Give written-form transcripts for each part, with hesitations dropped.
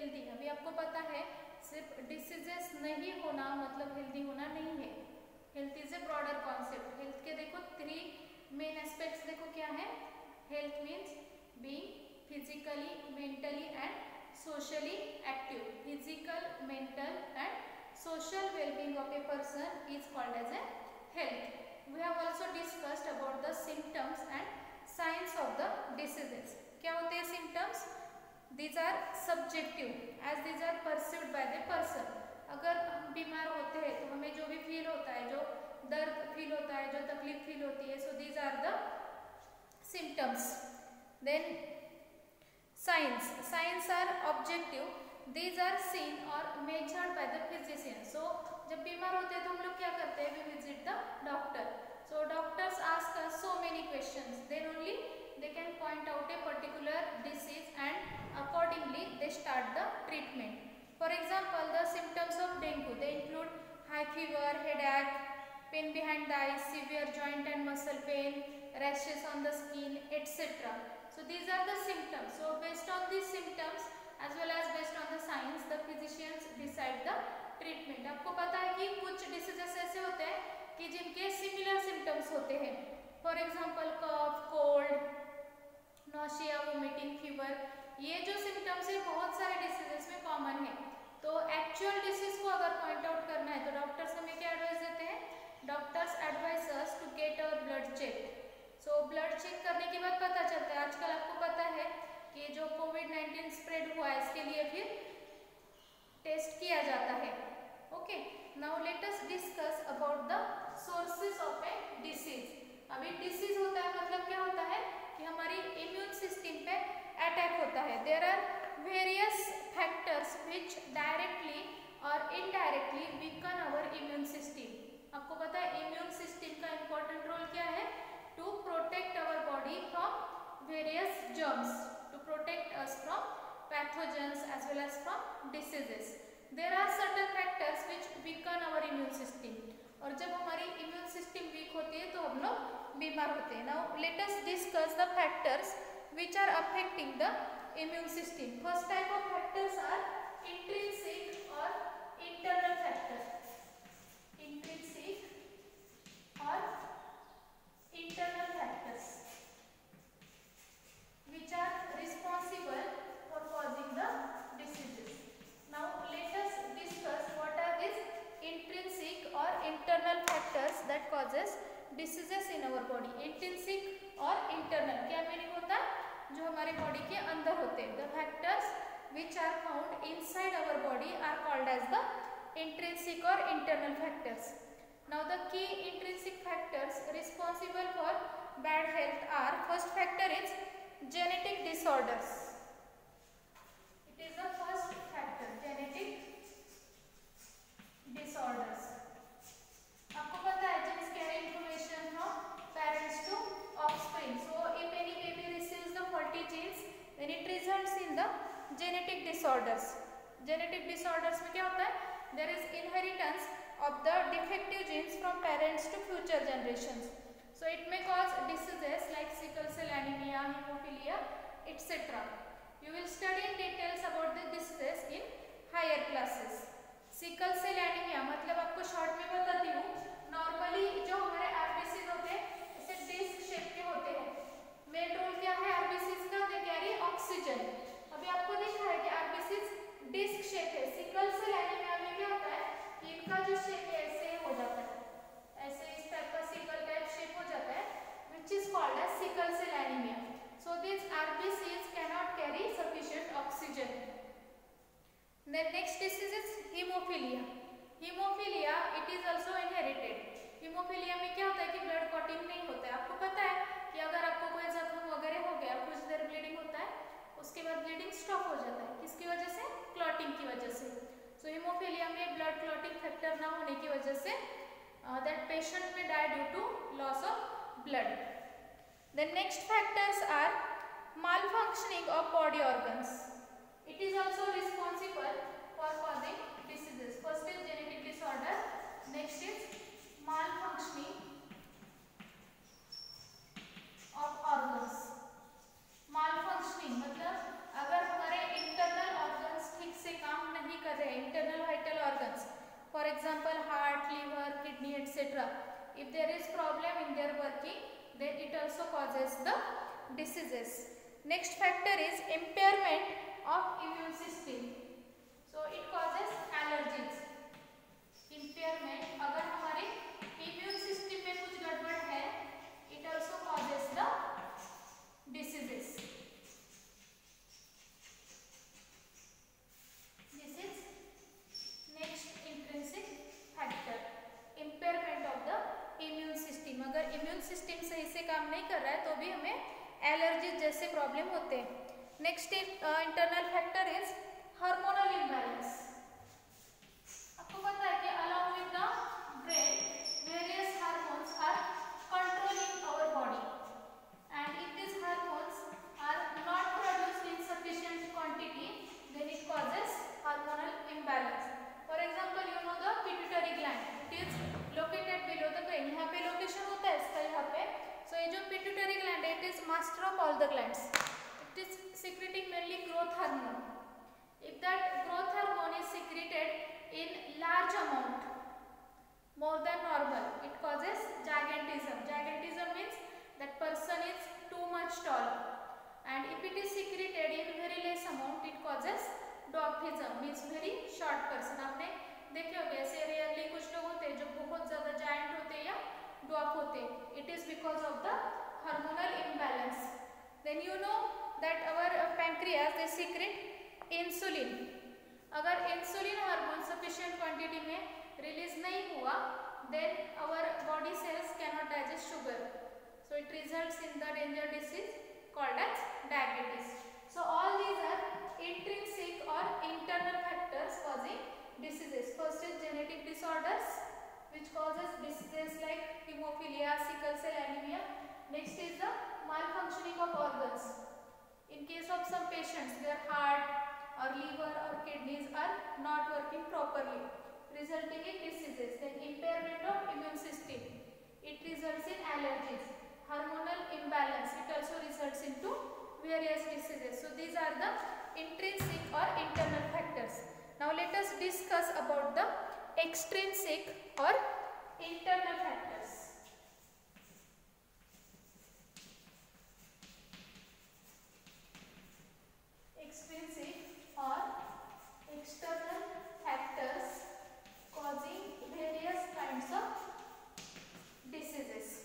Healthy. अभी आपको पता है सिर्फ डिसीजेस नहीं होना मतलब हेल्दी होना नहीं है। Health is a broader concept. Health के देखो 3 मेन एस्पेक्ट्स देखो क्या है। Health means being physically, mentally and socially active. Physical, mental and social well-being of a person is called as a health. We have also discussed about the symptoms and signs of the diseases. क्या होते हैं symptoms? These are subjective as these are perceived by the person. अगर हम बीमार होते हैं तो हमें जो भी फील होता है, जो दर्द फील होता है, जो तकलीफ फील होती है, so these are the symptoms. Then signs are objective. These are seen or measured by the physician. So जब बीमार होते हैं तो हम लोग क्या करते हैं? We visit the doctor. So doctors ask us so many questions. Then only they can point out a particular disease and accordingly they start the treatment. For example, the symptoms of dengue, they include high fever, headache, pain behind the eyes, severe joint and muscle pain, rashes on the skin, etc. So these are the symptoms. So based on these symptoms as well as based on the signs, the physicians decide the treatment. आपको पता है कि कुछ diseases ऐसे होते हैं कि जिनके सिमिलर सिम्टम्स होते हैं. For example cough, cold, nausea, vomiting, fever. ये जो सिम्टम्स है बहुत सारे डिसीजेस में कॉमन है. तो एक्चुअल डिसीज को अगर पॉइंट आउट करना है तो डॉक्टर्स हमें क्या एडवाइस देते हैं? Doctors advice us to get our blood check. So blood check करने के बाद पता चलता है. आजकल आपको पता है कि जो कोविड-19 स्प्रेड हुआ है इसके लिए फिर टेस्ट किया जाता है. Okay, now let us discuss about the sources of A disease. अभी डिसीज होता है मतलब क्या होता है कि हमारी इम्यून सिस्टम पे अटैक होता है. There are various factors which directly और indirectly weaken our immune system. आपको पता है इम्यून सिस्टम का इंपॉर्टेंट रोल क्या है? To protect our body from various germs, to protect us from pathogens as well as from diseases. There are certain factors which weaken our immune system. और जब हमारी immune system weak होती है तो हम लोग बीमार होते हैं. Now let us discuss the factors which are affecting the immune system. First type of factors are intrinsic or internal factors. Intrinsic or internal factors which are responsible for causing the diseases. Now let us discuss what are these intrinsic or internal factors that causes diseases in our body. Intrinsic और internal क्या meaning होता है? जो हमारे body के अंदर होते हैं. The factors which are found inside our body are called as the intrinsic or internal factors. Now the key intrinsic factors responsible for bad health are, first factor is genetic disorders. It is the first factor, genetic disorders. आपको पता है genes carry information from parents to offspring. So if any baby receives the faulty genes, then it results in the genetic disorders. Genetic disorders में क्या होता है? There is inheritance of the defective genes from parents to future generations. So it may cause diseases like sickle cell anemia, hemophilia, etc. You will study in details about the diseases in higher classes. Sickle cell anemia मतलब आपको short में बताती हूँ. Normally जो हमारे RBCs होते हैं ऐसे डिस्क शेप के होते हैं. मेन रोल क्या है आरबीसीज का? They carry oxygen. अभी आपको दिखा है कि आरबीसीज डिस्क शेप है. सिकल सेल एनीमिया में क्या होता है? इनका जो शेप है ऐसे हो जाता है, ऐसे इस टाइप का सिकल टाइप शेप हो जाता है, which is called as sickle cell anemia. So these RBCs cannot carry sufficient oxygen. Then next disease is hemophilia. Hemophilia it is also inherited. Hemophilia में क्या होता है कि ब्लड क्लॉटिंग नहीं होता है. आपको पता है कि अगर आपको कोई जख्म वगैरह हो गया, कुछ देर ब्लीडिंग होता है, उसके बाद ब्लीडिंग स्टॉप हो जाता है. किसकी वजह से? क्लॉटिंग की वजह से. So हेमोफीलिया में ब्लड क्लॉटिंग फैक्टर ना होने की वजह से that patient may die due to loss of blood. The next factors are malfunctioning of body organs. It is also responsible for causing diseases. First is genetic disorder. Next is malfunctioning of organs. malfunctioning मतलब अगर हमारे internal organs ठीक the, if there is problem in their working, then it also causes the diseases. Next factor is impairment of immune system. So it causes allergies. Impairment, अगर हमारे immune system में कुछ गड़बड़ है, it also causes the diseases. This is next intrinsic factor, impairment of the immune system. अगर immune system सही से काम नहीं कर रहा है तो भी हमें एलर्जी जैसे प्रॉब्लम होते हैं. Next internal factor is hormonal imbalance. आपको पता है कि along with the brain various hormones are controlling our body, and if this hormones are not produced in sufficient quantity, then it causes hormonal imbalance. For example, you know the pituitary gland, it is located below the brain. यहाँ पे location होता है इसका, यहाँ पे. So ये जो pituitary gland है, it is master of all the glands. It is secreting mainly growth hormone. If that growth hormone is secreted in large amount, more than normal, it causes gigantism. Gigantism means that person is too much tall. And if it is secreted in very less amount, it causes dwarfism, means very short person. आपने देखे होंगे ऐसे rarely कुछ लोग होते हैं जो बहुत ज़्यादा जायंट होते हैं या dwarf होते. It is because of the hormonal imbalance. Then you know that our pancreas they secrete insulin. अगर insulin हार्मोन sufficient quantity में release नहीं हुआ, then our body cells cannot digest sugar. So it results in the danger disease called as diabetes. So all these are intrinsic or internal factors causing diseases. First is genetic disorders, which causes diseases like hemophilia, sickle cell anemia. Next is the malfunctioning of organs. In case of some patients, their heart or liver or kidneys are not working properly, resulting in diseases. Then impairment of immune system, it results in allergies. Hormonal imbalance, it also results into various diseases. So these are the intrinsic or internal factors. Now let us discuss about the extrinsic or internal factors. Extrinsic or external factors causing various kinds of diseases.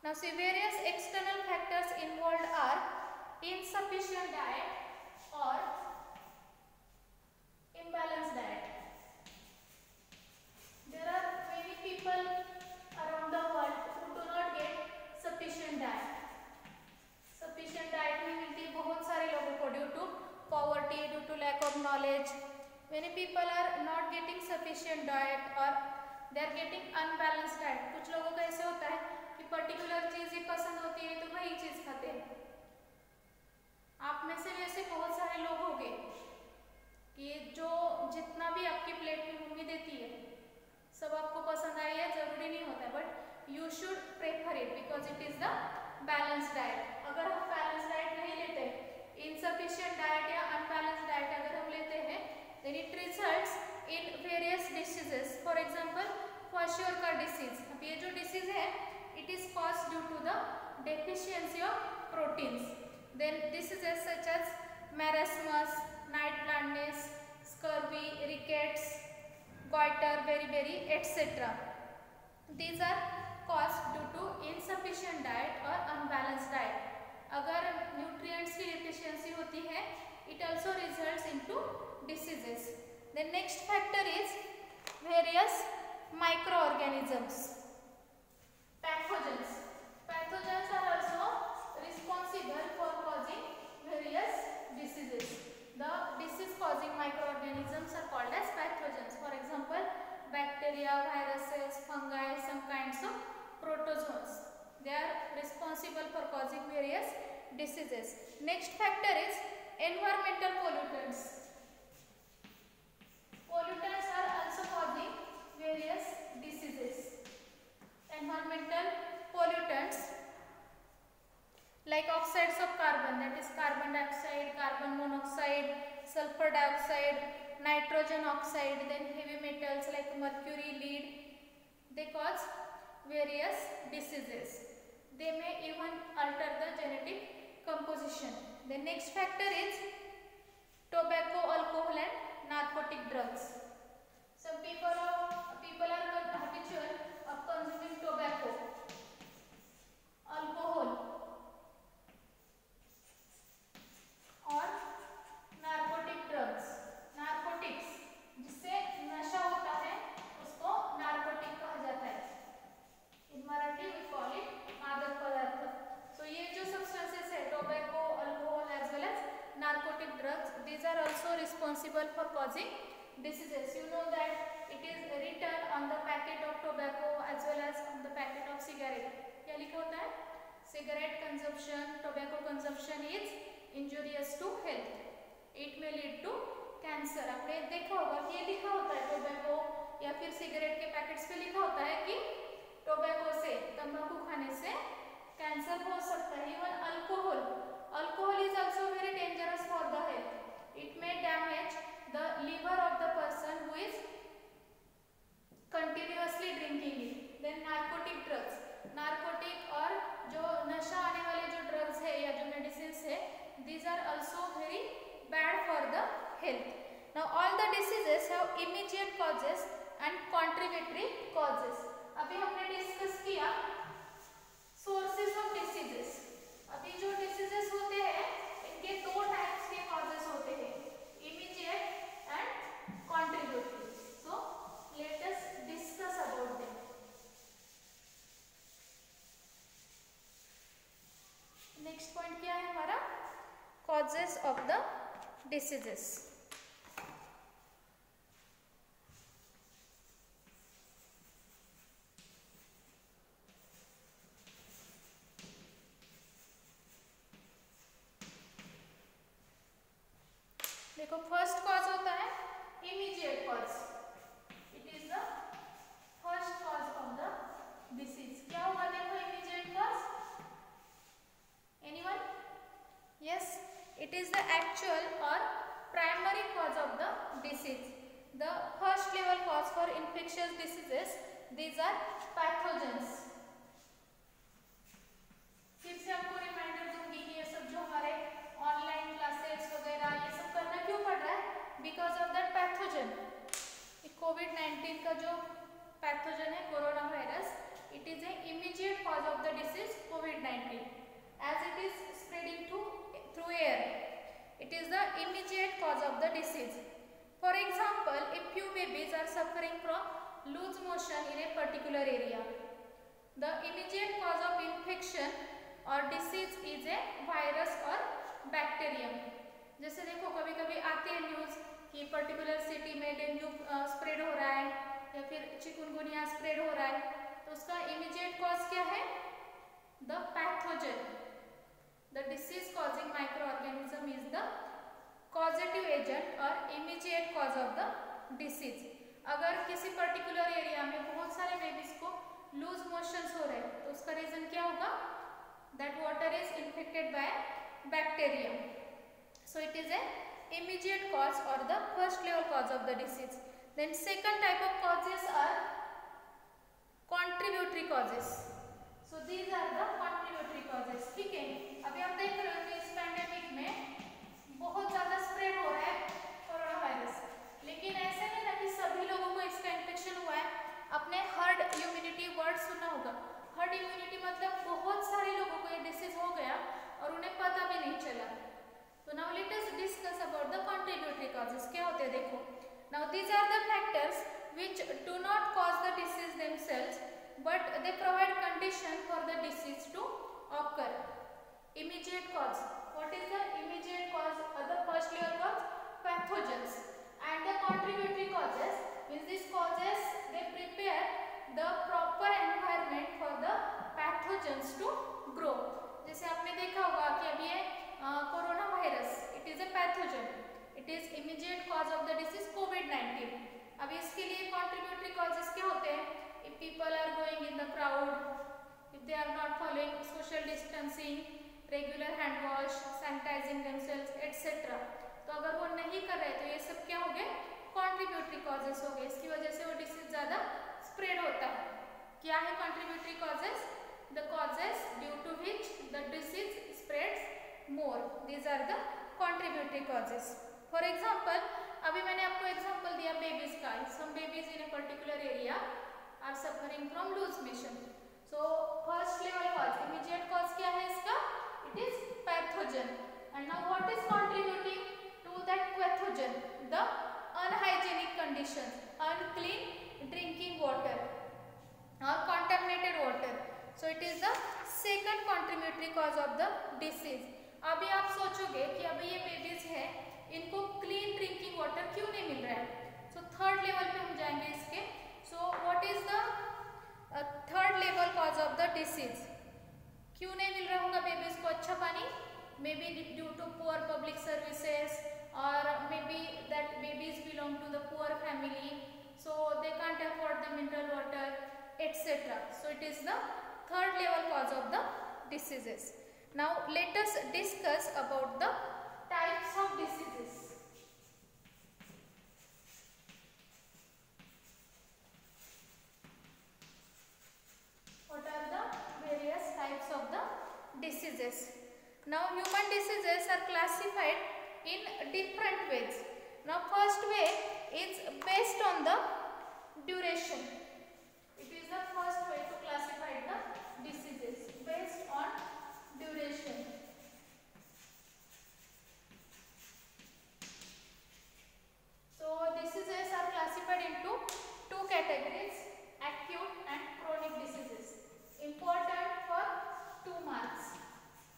Now see, various external factors involved are insufficient diet or imbalanced diet. There are many people around the world who do not get sufficient diet. Sufficient diet नहीं मिलती बहुत सारे लोगों को due to poverty, due to lack of knowledge. Many people are not getting sufficient diet or they are getting unbalanced diet. कुछ लोगों का ऐसे होता है कि particular चीज़ ही पसंद होती है तो वही चीज़ खाते हैं. आप में से भी ऐसे बहुत सारे लोग होंगे कि जो जितना भी आपकी प्लेट में मम्मी देती है सब आपको पसंद आई है, जरूरी नहीं होता है, but you should prefer it because it is the balance diet. अगर हम बैलेंस डाइट नहीं लेते, इनसफिशिएंट डाइट या अनबैलेंस डाइट अगर हम लेते हैं, then it results in various diseases. For example kwashiorkor disease. अब ये जो डिसीज है it is caused due to the deficiency of proteins. Then diseases such as marasmus, night blindness, scurvy, rickets, goiter, beriberi, etc. These are caused due to insufficient diet or unbalanced diet. अगर nutrients की deficiency होती है, it also results into diseases. The next factor is various microorganisms. Pathogens. Pathogens are also responsible for causing various diseases. The disease causing microorganisms are called as pathogens. For example, bacteria, viruses, fungi, some kinds of protozoans. They are responsible for causing various diseases. Next factor is environmental pollutants. Pollutants are also causing various diseases. Environmental pollutants like oxides of carbon, that is carbon dioxide, carbon monoxide, sulfur dioxide, nitrogen monoxide, then heavy metals like mercury, lead, they cause various diseases. They may even alter the genetic composition. The next factor is tobacco, alcohol and narcotic drugs. Some people are habitual of consuming tobacco, alcohol और narcotic drugs, narcotics जिससे नशा होता है उसको narcotic कहा जाता है. In Marathi we call it मादक पदार्थ. सो ये जो सब्सटेंसेस है tobacco, alcohol as well as narcotic drugs, these are also responsible for causing diseases. You know that it is written on the packet of tobacco as well as on the packet of cigarette. क्या लिखा होता है? Cigarette consumption, tobacco consumption is injurious to health. It may lead to cancer. आपने देखा होगा कि ये लिखा होता है टोबैको या फिर सिगरेट के पैकेट्स पे लिखा होता है कि टोबैको से, तंबाकू खाने से कैंसर हो सकता है. Even alcohol, alcohol is also very dangerous for the health. It may damage the liver of the person who is continuously drinking it. Then narcotic drugs, narcotic और जो नशा आने वाले जो ड्रग्स है या जो मेडिसिन है, these are also very bad for the health. Now all the diseases have immediate causes and contributory causes. अभी हमने डिस्कस किया sources of diseases. अभी जो diseases होते हैं इनके दो टाइप्स के causes होते हैं, immediate and contributory. So let us discuss about them. Next point क्या है हमारा? Causes of the diseases. देखो फर्स्ट कॉज होता है immediate cause. It is the first cause of the disease. क्या होगा देखो immediate cause? Anyone? Yes, it is the actual or primary cause of the disease. The first level cause for infectious diseases, these are pathogens. फिर से आपको reminder दूंगी कि ये सब जो हमारे ऑनलाइन क्लासेस वगैरह ये सब करना क्यों पड़ रहा है? Because of that pathogen. कोविड-19 का जो पैथोजन है corona virus, it is a immediate cause of the disease कोविड-19 as it is spreading through air. It is the immediate cause of the disease. For example, if few babies are suffering from loose motion in a particular area, the immediate cause of infection or disease is a virus or bacterium. जैसे देखो कभी कभी आती है news कि particular city में dengue spread हो रहा है या फिर चिकुनगुनिया स्प्रेड हो रहा है, तो उसका इमीडिएट कॉज क्या है? The pathogen. The disease causing microorganism is the causative agent or immediate cause of the disease. अगर किसी पर्टिकुलर एरिया में बहुत सारे बेबीज को लूज मोशंस हो रहे हैं तो उसका रीजन क्या होगा? That water is infected by bacterium. So it is a immediate cause or the first level cause of the disease. Then second type of causes are contributory causes. So these are the contributory causes. ठीक है, अभी आप देख रहे हो कि इस pandemic में बहुत ज़्यादा स्प्रेड हो रहा है कोरोना वायरस, लेकिन ऐसे नहीं ना कि सभी लोगों को इसका इन्फेक्शन हुआ है. अपने हर्ड इम्यूनिटी वर्ड सुना होगा. हर्ड इम्यूनिटी मतलब बहुत सारे लोगों को ये डिसीज हो गया और उन्हें पता भी नहीं चला. तो now let us discuss about the contributory causes. क्या होते हैं देखो. Now these are the factors which do not cause the disease themselves but they provide condition for the disease to occur. Immediate cause. What is the immediate cause or the first level cause? Pathogens. And the contributory causes means these causes they prepare the proper environment for the pathogens to grow. जैसे आपने देखा होगा कि अभी ये corona virus, it is a pathogen. It is immediate cause of the disease COVID-19. अभी इसके लिए contributory causes क्या होते हैं? If people are going in the crowd, if they are not following social distancing, regular hand wash, sanitizing themselves, etc. तो अगर वो नहीं कर रहे तो ये सब क्या हो गए? contributory कंट्रीब्यूटरी कॉजेस हो गए, इसकी वजह से वो डिसीज ज़्यादा स्प्रेड होता है। क्या है contributory causes? The causes due to which the disease spreads more, these are the contributory causes. For example, अभी मैंने आपको एग्जाम्पल दिया बेबीज का, some babies in a particular area are suffering from loose motion. So first level cause, immediate cause क्या है इसका? It is pathogen. And now what is contributing to that pathogen? The unhygienic condition, unclean drinking water or contaminated water. So it is the second contributory cause of the disease. अभी आप सोचोगे कि अभी ये babies है, इनको clean drinking water क्यों नहीं मिल रहा है? सो थर्ड लेवल पे हम जाएंगे इसके। So what is the third level cause of the disease? क्यों नहीं मिल रहा होगा बेबीज को अच्छा पानी? May be due to poor public services, और may be that babies belong to the poor family, so they can't afford the mineral water, etc. So it is the third level cause of the diseases. Now let us discuss about the types of diseases. What are the various types of the diseases? Now human diseases are classified in different ways. Now first way is based on the duration. It is the first way to classify the diseases, based on duration. So diseases are classified into two categories, acute and chronic diseases. Important for 2 marks.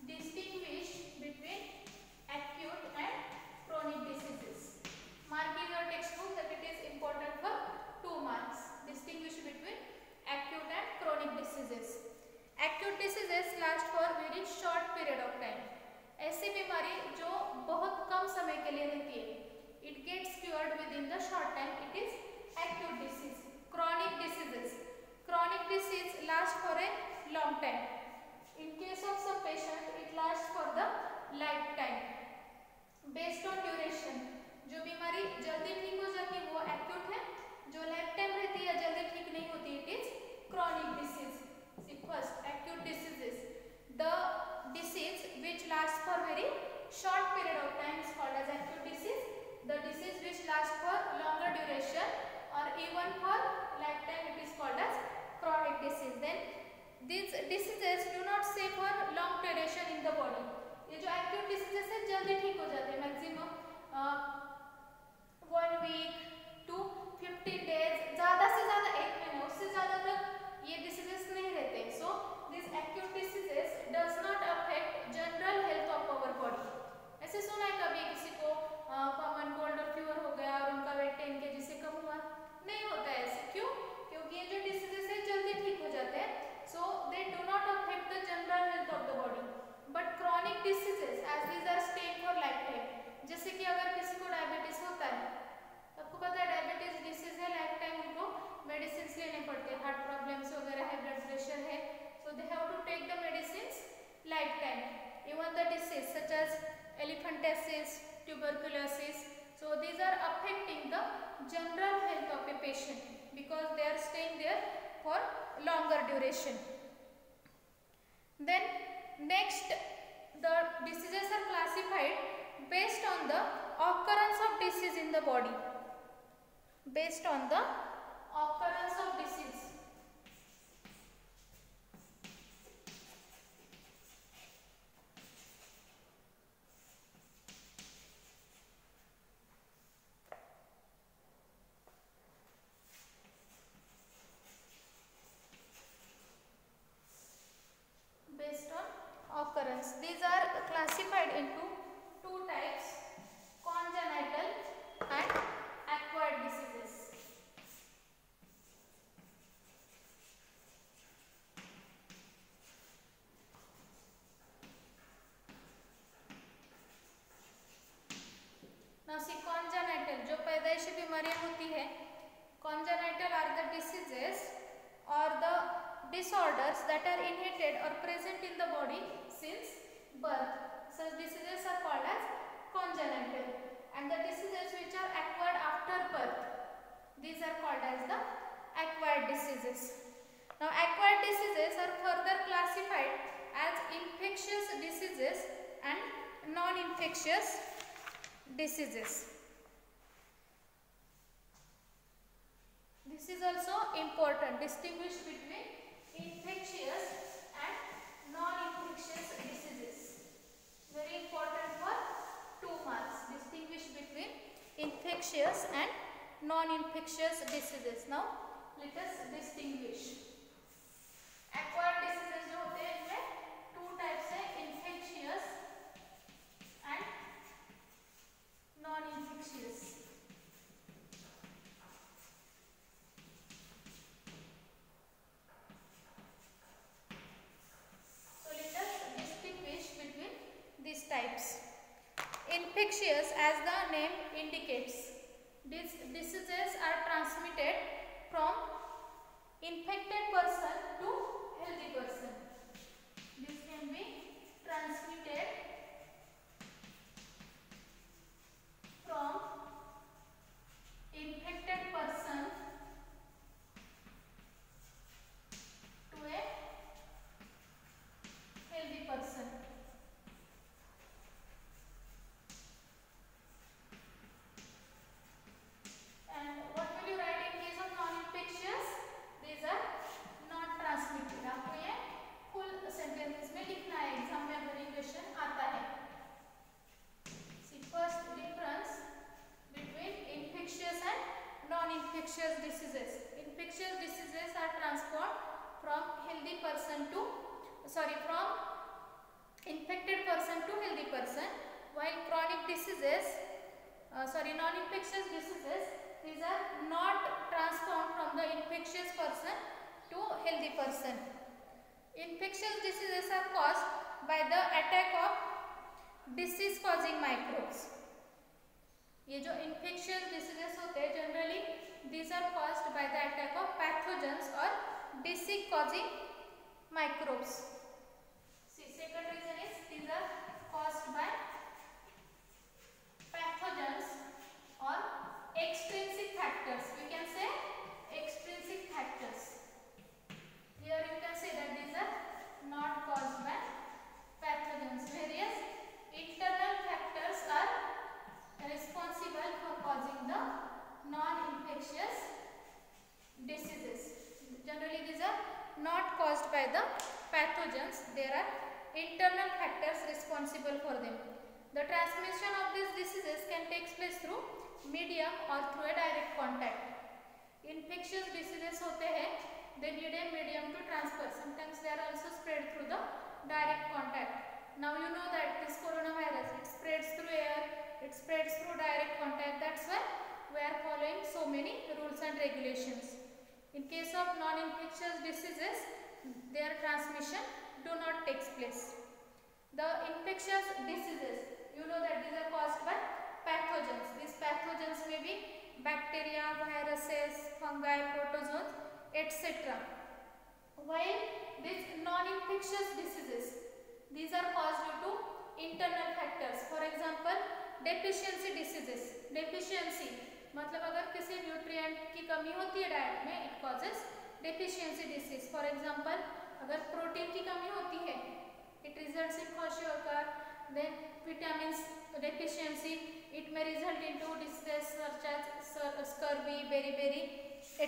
Distinguish between acute and chronic diseases. Mark in your textbook that it is important for 2 marks. Distinguish between acute and chronic diseases. Acute diseases last for very short period of time. ऐसी बीमारी जो बहुत कम समय के लिए रहती है. It gets cured within the short time. It is acute disease. Chronic diseases. Chronic disease lasts for a long time. In case of some patient, it lasts for the lifetime. Based on duration. जो बीमारी जल्दी ठीक हो जाती है वो acute है, जो लाइफ टाइम रहती है जल्दी ठीक नहीं होती it is chronic disease. See first acute diseases. The disease which lasts for very short period of time is called as acute disease. The disease which lasts for longer duration or even for lifetime it is called as chronic disease. Then these diseases do not stay for long duration in the body. ये जो acute diseases है जल्दी ठीक हो जाते हैं, maximum 1 week to 15 days, ज़्यादा से ज़्यादा 1 महीना, उससे ज़्यादा तक ये diseases नहीं रहते. So these acute diseases does not affect general health of our body. ऐसे सुना है कभी किसी को कॉमन कोल्ड और फीवर हो गया और उनका वेट 10 kg से कम हुआ? नहीं होता है ऐसे. क्यों? क्योंकि ये जो diseases है जल्दी ठीक हो जाते हैं. So they do not affect the general health of the body. But chronic diseases as these are staying for lifetime. जैसे कि अगर किसी को डायबिटीज होता है, आपको पता है डायबिटीज डिसीज है, लाइफ टाइम उनको मेडिसिन लेने पड़ते हैं, हार्ट प्रॉब्लम्स वगैरह है, ब्लड प्रेशर है, so they have to take the medicine life time. Even the disease such as elephantiasis, tuberculosis, so these are affecting the general health of a patient because they are staying there for longer duration. Then next the diseases are classified based on the occurrence of disease in the body. Based on the occurrence of disease. Based on occurrence. These are classified into two types, congenital and acquired diseases. Now see congenital, जो पैदाइशी बीमारियां होती है, congenital are the diseases or the disorders that are inherited or present in the body since birth. Such diseases are called as congenital. And the diseases which are acquired after birth, these are called as the acquired diseases. Now acquired diseases are further classified as infectious diseases and non-infectious diseases. This is also important. Distinguish between infectious and non-infectious diseases. Very important for 2 marks. Distinguish between infectious and non-infectious diseases. Now let us distinguish. Acquired diseases जो होते हैं इनमें 2 types है, infectious and non-infectious. Types. Infectious, as the name indicates, these diseases are transmitted from infected person to healthy person. This can be transmitted from infected person to a healthy person. Infectious diseases. Infectious diseases are transferred from infected person to healthy person, while chronic diseases, non-infectious diseases, these are not transformed from the infectious person to healthy person. Infectious diseases are caused by the attack of disease causing microbes. ये जो infectious diseases होते हैं generally these are caused by the attack of pathogens or disease causing microbes. See, second reason is these are caused by pathogens or extrinsic factors. We can say extrinsic factors. Here you can say that these are not caused by pathogens, whereas internal factors are responsible for causing the non-infectious diseases. Generally these are not caused by the pathogens. There are internal factors responsible for them. The transmission of these diseases can take place through medium or through a direct contact. Infectious diseases होते हैं, they need a medium to transfer. Sometimes they are also spread through the direct contact. Now you know that this coronavirus, it spreads through air, it spreads through direct contact. That's why we are following so many rules and regulations. In case of non-infectious diseases, their transmission do not take place. The infectious diseases, you know that these are caused by pathogens. These pathogens may be bacteria, viruses, fungi, protozoans, etc. While these non-infectious diseases, these are caused due to internal factors. For example, deficiency diseases. Deficiency मतलब अगर किसी nutrient की कमी होती है diet में, it causes deficiency disease. For example अगर protein की कमी होती है, it results in kwashiorkor. Then vitamins deficiency, it may result into diseases such as scurvy, beriberi,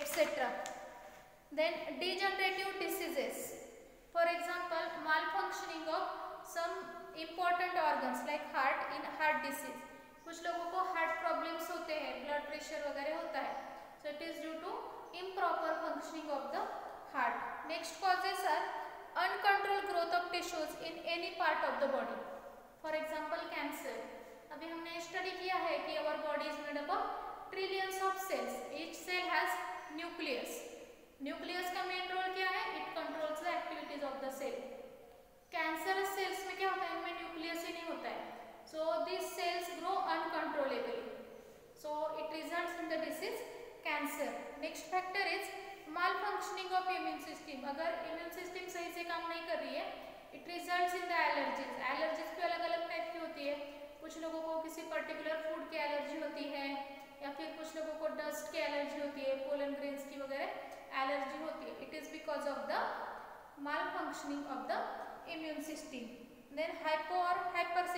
etcetera. Then degenerative diseases. For example, malfunctioning of some important organs like heart in heart disease. कुछ लोगों को heart problems होते हैं, blood pressure वगैरह होता है. So it is due to improper functioning of the heart. Next causes are uncontrolled growth of tissues in any part of the body. For example, cancer. अभी हमने स्टडी किया है कि our body is made up of trillions of cells. Each cell has nucleus. Nucleus का main role क्या है? It controls the activities of the cell. Cancerous cells में क्या होता है? इनमें न्यूक्लियस ही नहीं होता है. So this cells grow uncontrollably, so it results in the disease cancer. Next factor is mall functioning of immune system. अगर इम्यून सिस्टम सही से काम नहीं कर रही है, it results in the allergies. Allergies भी अलग अलग टाइप की होती है. कुछ लोगों को किसी पर्टिकुलर फूड की एलर्जी होती है, या फिर कुछ लोगों को डस्ट की एलर्जी होती है,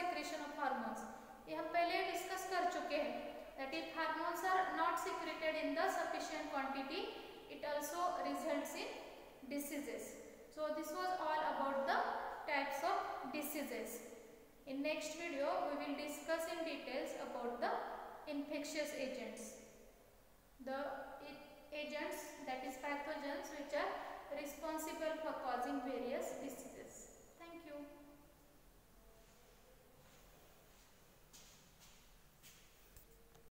secretion of hormones. ये हम पहले डिस्कस कर चुके हैं. That if hormones are not secreted in the sufficient quantity, it also results in diseases. So this was all about the types of diseases. In next video, we will discuss in details about the infectious agents. The agents, that is pathogens, which are responsible for causing various diseases.